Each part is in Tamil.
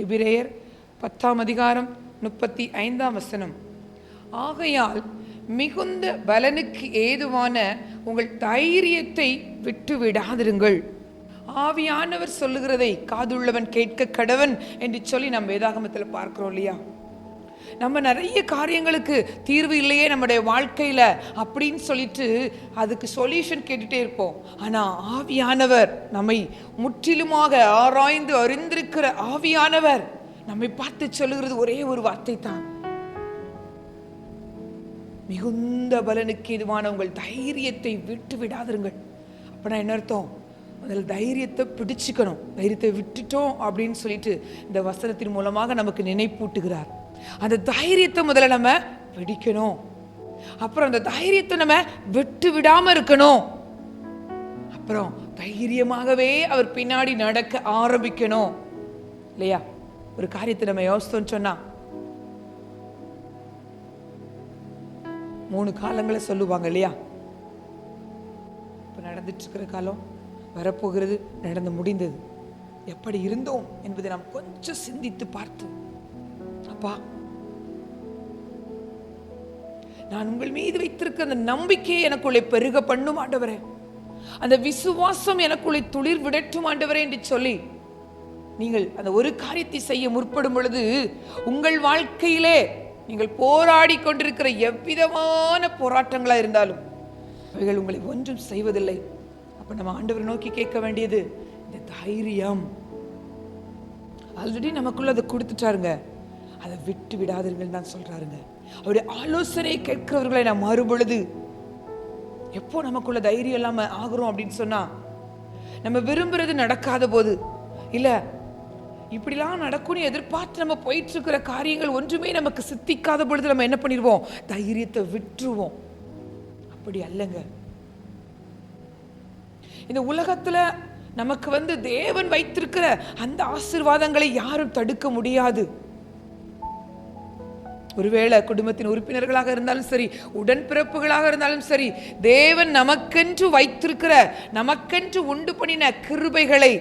எபிரேயர் 10:35. ஆகையால் மிகுந்த பலனுக்கு ஏதுவான உங்கள் தைரியத்தை விட்டு விடாதிருங்கள். ஆவியானவர் சொல்லுகிறதை காதுள்ளவன் கேட்க கடவன் என்று சொல்லி நம்ம வேதாகமத்தில் பார்க்கிறோம் இல்லையா? நம்ம நிறைய காரியங்களுக்கு தீர்வு இல்லையே நம்முடைய வாழ்க்கையில அப்படின்னு சொல்லிட்டு அதுக்கு சொல்யூஷன் கேட்டுட்டே இருப்போம். ஆனா ஆவியானவர் நம்மை முற்றிலுமாக ஆராய்ந்து அறிந்திருக்கிற ஆவியானவர் நம்மை பார்த்து சொல்லுகிறது ஒரே ஒரு வார்த்தை தான், மிகுந்த பலனுக்கு இதுவான உங்கள் தைரியத்தை விட்டு விடாதிருங்கள். அப்படின்னா என்ன அர்த்தம்? அதில் தைரியத்தை பிடிச்சுக்கணும். தைரியத்தை விட்டுட்டோம் அப்படின்னு சொல்லிட்டு இந்த வசனத்தின் மூலமாக நமக்கு நினைப்பூட்டுகிறார். அந்த தைரியத்தை முதல்ல நம்ம பிடிக்கணும். அப்புறம் அந்த தைரியத்தை நம்ம விட்டு விடாம இருக்கணும். அப்புறம் தைரியமாகவே அவர் பின்னாடி நடக்க ஆரம்பிக்கணும் இல்லையா? ஒரு காரியத்தை நம்ம யோசித்தோம்னு சொன்னா 3 காலங்களை சொல்லுவாங்க இல்லையா? இப்ப நடந்துட்டு இருக்கிற காலம், வரப்போகிறது, நடந்து முடிந்தது, எப்படி இருந்தோம் என்பதை நாம் கொஞ்சம் சிந்தித்து பார்த்து, அப்பா நான் உங்கள் மீது வைத்திருக்க அந்த நம்பிக்கையை எனக்குள்ளே பெருக பண்ணும் ஆண்டவரே, அந்த விசுவாசம் எனக்குள்ளே துளிர் விடட்டும் ஆண்டவரே என்று சொல்லி நீங்கள் அந்த ஒரு காரியத்தை செய்ய முற்படும் பொழுது உங்கள் வாழ்க்கையிலே நீங்கள் போராடி கொண்டிருக்கிற எவ்விதமான போராட்டங்களா இருந்தாலும் அவைகள் உங்களை ஒன்றும் செய்வதில்லை. அப்ப நம்ம ஆண்டவரை நோக்கி கேட்க வேண்டியது இந்த தைரியம். ஆல்ரெடி நமக்குள்ள அதை கொடுத்துட்டாருங்க, அதை விட்டு விடாதீர்கள் தான் சொல்றாருங்க. அவருடைய ஆலோசனை கேட்கிறவர்களை நாம் மாறுபொழுது எப்போ நமக்குள்ள தைரியம் இல்லாம ஆகிறோம் அப்படின்னு சொன்னா, நம்ம விரும்புறது நடக்காத போது, இல்ல இப்படிலாம் நடக்கும்னு எதிர்பார்த்து நம்ம போயிட்டு இருக்கிற காரியங்கள் ஒன்றுமே நமக்கு சித்திக்காத பொழுது நம்ம என்ன பண்ணிடுவோம்? தைரியத்தை விட்டுருவோம். அப்படி அல்லங்க. இந்த உலகத்துல நமக்கு தேவன் வைத்திருக்கிற அந்த ஆசீர்வாதங்களை யாரும் தடுக்க முடியாது. ஒருவேளை குடும்பத்தின் உறுப்பினர்களாக இருந்தாலும் சரி, உடன்பிறப்புகளாக இருந்தாலும் சரி, தேவன் நமக்கென்று வைத்திருக்கிற, நமக்கென்று உண்டு பண்ணின கிருபைகளை,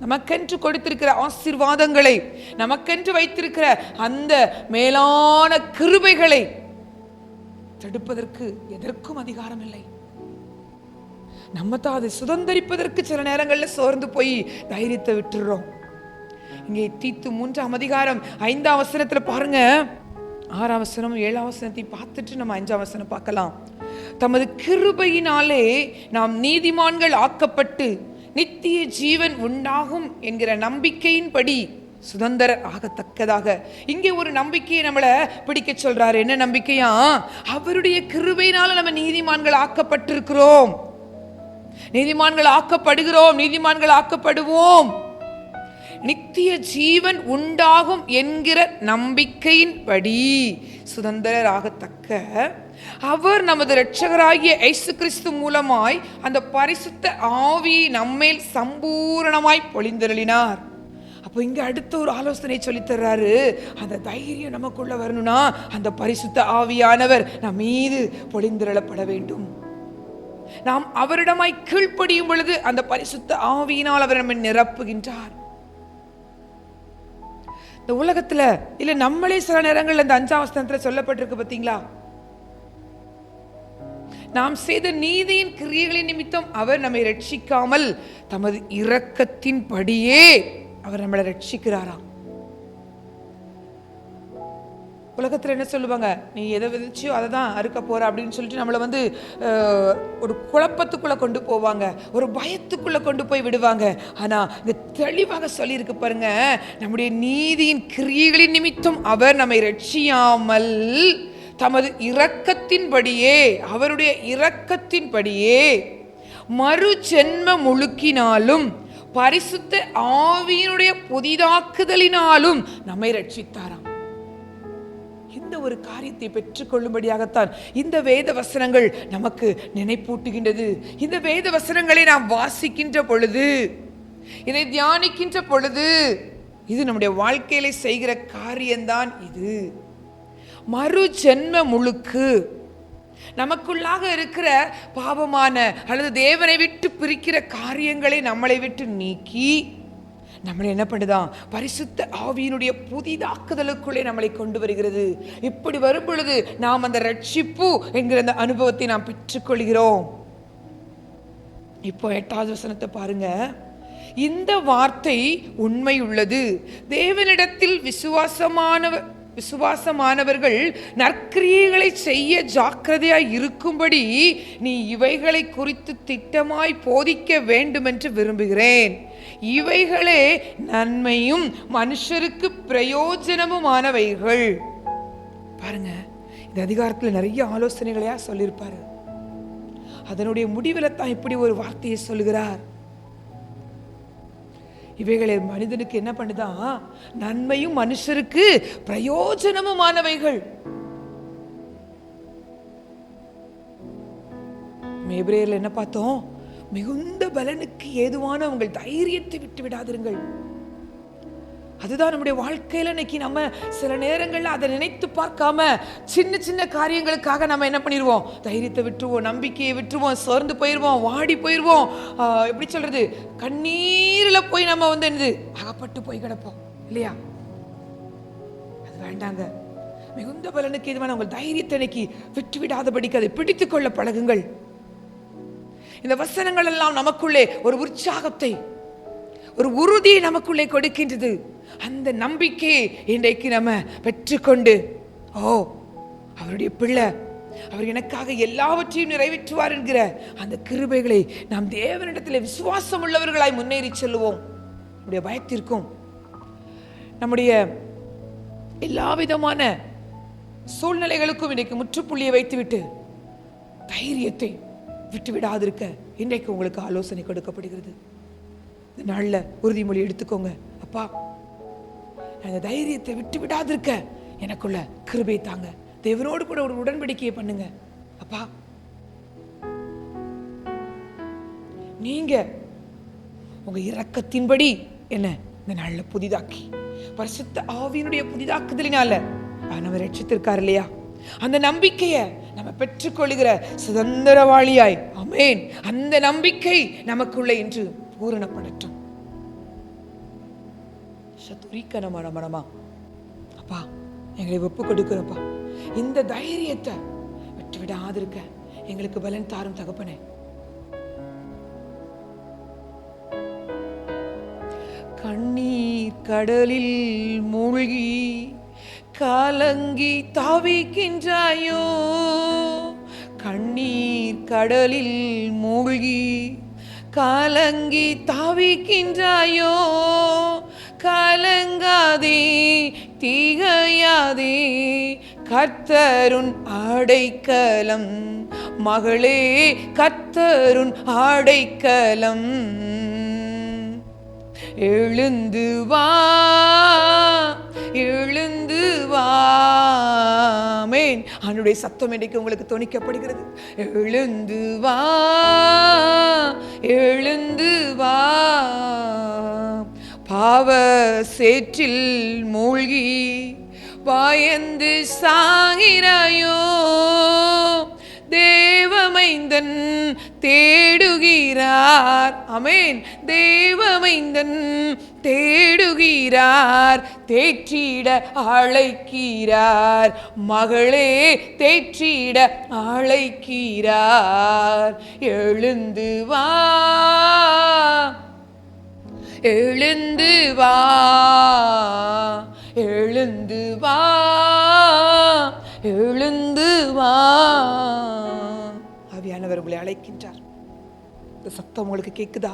நமக்கென்று கொடுத்திருக்கிற ஆசீர்வாதங்களை, நமக்கென்று வைத்திருக்கிற அந்த மேலான கிருபைகளை தடுப்பதற்கு எதற்கும் அதிகாரம் இல்லை. நம்ம தான் அதை சுதந்தரிப்பதற்கு சில நேரங்களில் சோர்ந்து போய் தைரியத்தை விட்டுறோம். இங்கே தீத்து 3:5 பாருங்க, 6 7 பார்த்துட்டு நம்ம 5 பார்க்கலாம். தமது கிருபையினாலே நாம் நீதிமான்கள் ஆக்கப்பட்டு நித்திய ஜீவன் உண்டாகும் என்கிற நம்பிக்கையின்படி சுதந்திர ஆகத்தக்கதாக. இங்கே ஒரு நம்பிக்கையை நம்மளை பிடிக்க சொல்றாரு. என்ன நம்பிக்கையா? அவருடைய கிருபையினால நம்ம நீதிமான்கள் ஆக்கப்பட்டிருக்கிறோம், நீதிமான்கள் ஆக்கப்படுகிறோம், நீதிமான்கள் ஆக்கப்படுவோம், நித்திய ஜீவன் உண்டாகும் என்கிற நம்பிக்கையின்படி சுதந்திரராகத்தக்க அவர் நமது இரட்சகராகிய இயேசு கிறிஸ்து மூலமாய் அந்த பரிசுத்த ஆவியை நம்மேல் சம்பூரணமாய் பொழிந்தருளினார். அப்போ இங்க அடுத்த ஒரு ஆலோசனை சொல்லி தர்றாரு. அந்த தைரியம் நமக்குள்ள வரணும்னா அந்த பரிசுத்த ஆவியானவர் நம் மீது பொழிந்தருளப்பட வேண்டும். நாம் அவரிடமாய் கீழ்ப்படியும் பொழுது அந்த பரிசுத்த ஆவியினால் அவர் நம்மை நிரப்புகின்றார். இந்த உலகத்துல இல்ல நம்மளே சில நேரங்கள் அந்த 5 சொல்லப்பட்டிருக்கு பார்த்தீங்களா? நாம் செய்த நீதியின் கிரியைகளின் நிமித்தம் அவர் நம்மை ரட்சிக்காமல் தமது இரக்கத்தின் படியே அவர் நம்மளை ரட்சிக்கிறாராம். உலகத்துல என்ன சொல்லுவாங்க? நீ எதை விதைச்சியோ அதை தான் அறுக்க போற அப்படின்னு சொல்லிட்டு நம்மளை ஒரு குழப்பத்துக்குள்ள கொண்டு போவாங்க, ஒரு பயத்துக்குள்ள கொண்டு போய் விடுவாங்க. ஆனா இந்த தெளிவாக சொல்லியிருக்கு பாருங்க, நம்முடைய நீதியின் கிரியைகளின் நிமித்தம் அவர் நம்மை ரட்சியாமல் தமது இரக்கத்தின்படியே, அவருடைய இரக்கத்தின்படியே மறு ஜென்ம முழுக்கினாலும் பரிசுத்த ஆவியினுடைய புதிதாக்குதலினாலும் நம்மை ரட்சித்தாராம். இந்த ஒரு காரியத்தை பெற்றுக் கொள்ளும்படியாகத்தான் இந்த வேத வசனங்கள் நமக்கு நினைப்பூட்டுகின்றது. இந்த வேத வசனங்களை நாம் வாசிக்கின்ற பொழுது, இதை தியானிக்கின்ற பொழுது, இது நம்முடைய வாழ்க்கையில செய்கிற காரியம்தான். இது மறு ஜென்ம முழுக்கு, நமக்குள்ளாக இருக்கிற பாவமான அல்லது தேவனை விட்டு பிரிக்கிற காரியங்களை நம்மளை விட்டு நீக்கி நம்மளை என்ன பண்ணுதான்? பரிசுத்த ஆவியினுடைய புதிதாக்குதலுக்குள்ளே நம்மளை கொண்டு வருகிறது. இப்படி வரும் பொழுது நாம் அந்த ரட்சிப்பு என்கிற அந்த அனுபவத்தை நாம் பெற்றுக்கொள்கிறோம். இப்போ 8வது வசனத்தை பாருங்க. இந்த வார்த்தை உண்மை உள்ளது, தேவனிடத்தில் விசுவாசமானவர்கள் நற்கிரியைகளை செய்ய ஜாக்கிரதையாய் இருக்கும்படி நீ இவைகளை குறித்து திட்டமாய் போதிக்க வேண்டும் என்று விரும்புகிறேன். இவைகளே நன்மையும் மனுஷருக்கு பிரயோஜனமுமானவைகள். பாருங்க, இந்த அதிகாரத்தில் நிறைய ஆலோசனைகளையா சொல்லியிருப்பாரு. அதனுடைய முடிவில் தான் இப்படி ஒரு வார்த்தையை சொல்லுகிறார். இவைகளை மனிதனுக்கு என்ன பண்ணுதான்? நன்மையும் மனுஷருக்கு பிரயோஜனமுமானவைகள். எபிரேயர்ல என்ன பார்த்தோம்? மிகுந்த பலனுக்கு ஏதுவான உங்கள் தைரியத்தை விட்டு விடாதிருங்கள். அதுதான் நம்முடைய வாழ்க்கையில இன்னைக்கு நம்ம சில நேரங்கள்ல அதை நினைத்து பார்க்காம சின்ன சின்ன காரியங்களுக்காக நம்ம என்ன பண்ணிடுவோம்? தைரியத்தை விட்டுருவோம், நம்பிக்கையை விட்டுருவோம், சோர்ந்து போயிடுவோம், வாடி போயிடுவோம். எப்படி சொல்றது? கண்ணீர்ல போய் நம்ம என்னது அகப்பட்டு போய் கிடப்போம் இல்லையா? அது வேண்டாங்க. மிகுந்த பலனுக்கு எதுவான உங்கள் தைரியத்தை இன்னைக்கு விட்டு விடாதபடிக்கு அதை பிடித்துக் கொள்ள பழகுங்கள். இந்த வசனங்கள் எல்லாம் நமக்குள்ளே ஒரு உற்சாகத்தை, ஒரு உறுதியை நமக்குள்ளே கொடுக்கின்றது. அந்த நம்பிக்கையை இன்றைக்கு நம்ம பெற்றுக்கொண்டு, அவருடைய பிள்ளை, அவர் எனக்காக எல்லாவற்றையும் நிறைவேற்றுவார் என்கிற அந்த கிருபைகளை நாம் தேவனிடத்தில் விசுவாசம் உள்ளவர்களாய் முன்னேறி செல்லுவோம். நம்முடைய பயத்திற்கும் நம்முடைய எல்லா விதமான சூழ்நிலைகளுக்கும் இன்றைக்கு முற்றுப்புள்ளியை வைத்துவிட்டு தைரியத்தை விட்டு விடாதிருக்க இன்றைக்கு உங்களுக்கு ஆலோசனை கொடுக்கப்படுகிறது. இந்த நாளில் உறுதிமொழி எடுத்துக்கோங்க. அப்பா, அந்த தைரியத்தை விட்டு விடாதிருக்க எனக்குள்ள கிருபை தாங்க. தேவனோடு கூட ஒரு உடன்படிக்கையை பண்ணுங்க. அப்பா, நீங்க உங்க இரக்கத்தின்படி என்ன இந்த நாள்ல புதிதாக்கி, பரிசுத்த ஆவியினுடைய புதிதாக்குதலினால நம்ம ரட்சித்திருக்கார் இல்லையா? அந்த நம்பிக்கையை நம்ம பெற்றுக்கொள்கிற சுதந்திரவாளியாய், ஆமென், அந்த நம்பிக்கை நமக்குள்ள இன்று பூரணப்படட்டும். மனமா அப்பா, எங்களை ஒப்பு கொடுக்கிறோம்ப்பா. இந்த தைரியத்தை விட்டு விடாதிருக்க எங்களுக்கு பலன் தாரும் தகப்பனே. கண்ணீர் கடலில் மூழ்கி கலங்கி தாவிக்கின்றாயோ, கண்ணீர் கடலில் மூழ்கி கலங்கி தாவிக்கின்றாயோ, கலங்காதே திகையாதே, கர்த்தருன் அடைக்கலம் மகளே, கர்த்தருன் அடைக்கலம். எழுந்து வா, எழுந்து வா. ஆமென். அவனுடைய சத்தம் இன்றைக்கு உங்களுக்கு தொனிக்கப்படுகிறது. எழுந்து வா, எழுந்து வா. பாவ சேற்றில் மூழ்கி பயந்து சாகிறாயோ, தேவமைந்தன் தேடுகிறார். ஆமென். தேவமைந்தன் தேடுகிறார், தேற்றிட அழைக்கிறார். மகளே, தேற்றிட அழைக்கிறார். எழுந்து வா, எழுந்து வா, எழுந்து வா, எழுந்து வா. ஆவியானவர் உங்களை அழைக்கின்றார். இந்த சத்தம் உங்களுக்கு கேக்குதா?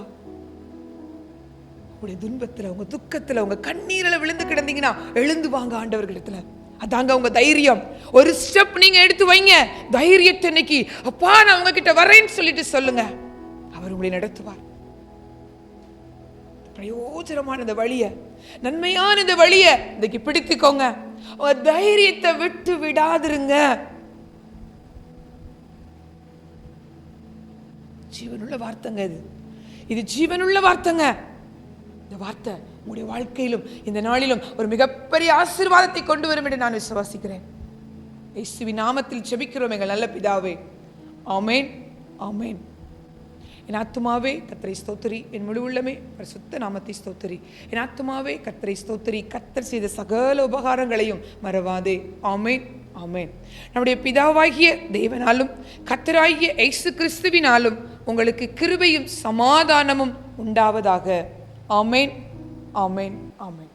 உங்களுடைய துன்பத்துல, உங்க துக்கத்துல, உங்க கண்ணீரில் விழுந்து கிடந்தீங்கன்னா எழுந்து வாங்க ஆண்டவர்களிடத்துல. அதாங்க உங்க தைரியம். ஒரு ஸ்டெப் நீங்க எடுத்து வைங்க. தைரியத்தை இன்னைக்கு, அப்பா நான் உங்ககிட்ட வரேன்னு சொல்லிட்டு சொல்லுங்க. அவர் உங்களை நடத்துவார். பிரயோஜனமான இந்த வழிய, நன்மையான இந்த வழிய இன்னைக்கு பிடித்துக்கோங்க. தைரியத்தை விட்டு விடாதிருங்க. ஜீவனுள்ள வார்த்தைங்க இது. இது ஜீவனுள்ள வார்த்தைங்க. இந்த வார்த்தை உங்களுடைய வாழ்க்கையிலும் இந்த நாளிலும் ஒரு மிகப்பெரிய ஆசீர்வாதத்தை கொண்டு வரும் என்று நான் விசுவாசிக்கிறேன். இயேசுவின் நாமத்தில் ஜெபிக்கிறோம் எங்கள் நல்ல பிதாவே. ஆமென், ஆமென். என் ஆத்துமாவே கர்த்தரை ஸ்தோத்திரி, என் முழு உள்ளமே பரிசுத்த நாமத்தை ஸ்தோத்திரி. என் ஆத்துமாவே கர்த்தரை ஸ்தோத்திரி, கர்த்தர் செய்த சகல உபகாரங்களையும் மறவாதே. ஆமென், ஆமென். நம்முடைய பிதாவாகிய தேவனாலும் கர்த்தராகிய இயேசு கிறிஸ்துவினாலும் உங்களுக்கு கிருபையும் சமாதானமும் உண்டாவதாக. ஆமென், ஆமென், ஆமென்.